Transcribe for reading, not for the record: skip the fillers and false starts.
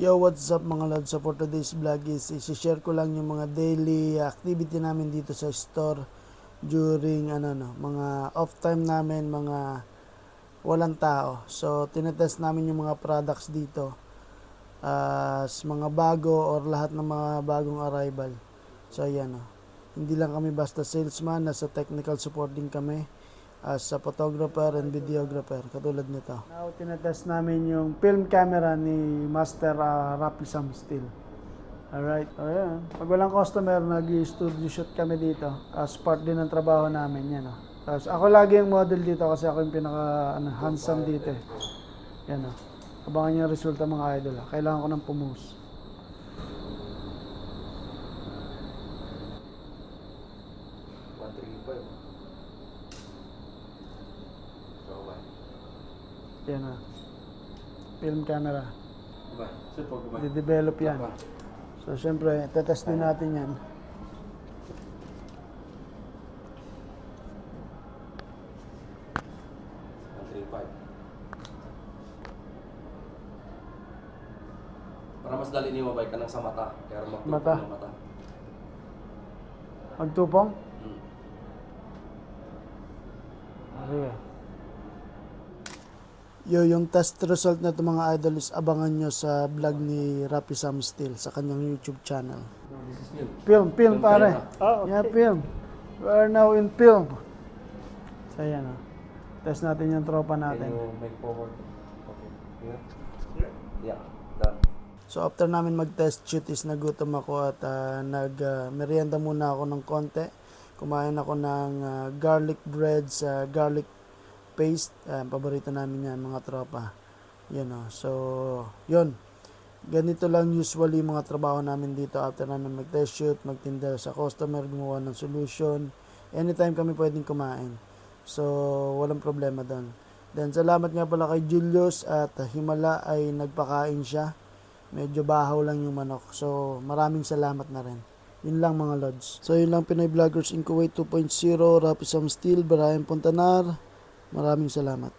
Yo, what's up mga lods? So for today's vlog is isi-share ko lang yung mga daily activity namin dito sa store during mga off time namin, mga walang tao. So tinetest namin yung mga products dito as mga bago or lahat ng mga bagong arrival. So ayan oh. Hindi lang kami basta salesman, nasa technical support din kami as a photographer and videographer katulad nito. Now tinetest namin yung film camera ni Master Rapi Sam Steel. Alright, ayan. Pag walang customer, nag-studio shoot kami dito as part din ng trabaho namin yan. Tapos ako lagi yung model dito kasi ako yung pinaka handsome dito eh. Yan o. Abangan yung resulta mga idol. Kailangan ko ng pumus. Yan o. Film camera. Di-develop yan. So, syempre, tetest din natin yan. Para mas dali niyo mabay ka ng sa mata. Kaya magtupong Mata. ng mata. Magtupong? Sige. Yung test result na ito mga idol is abangan nyo sa vlog ni Rapi Sam Steel sa kanyang YouTube channel. This is film. Film pare. Ah, okay. Yeah, film. We are now in film. So yan o. Test natin yung tropa Can natin. you make forward? Okay. Here? Yeah. Done. So after namin mag-test shoot is nagutom ako at nag-merienda muna ako ng konti. Kumain ako ng garlic bread sa garlic paste. Paborito namin yan mga tropa. Yan o. So yun. Ganito lang usually mga trabaho namin dito after namin mag-test shoot, magtinda sa customer, gumawa ng solution. Anytime kami pwedeng kumain. So walang problema doon. Then salamat nga pala kay Julius at Himala ay nagpakain siya. Medyo bahaw lang yung manok. So, maraming salamat na rin. Yun lang mga lods. So, yun lang Pinoy Vloggers in Kuwait 2.0, Rapi Sam Steel, Brian Pontanar. Maraming salamat.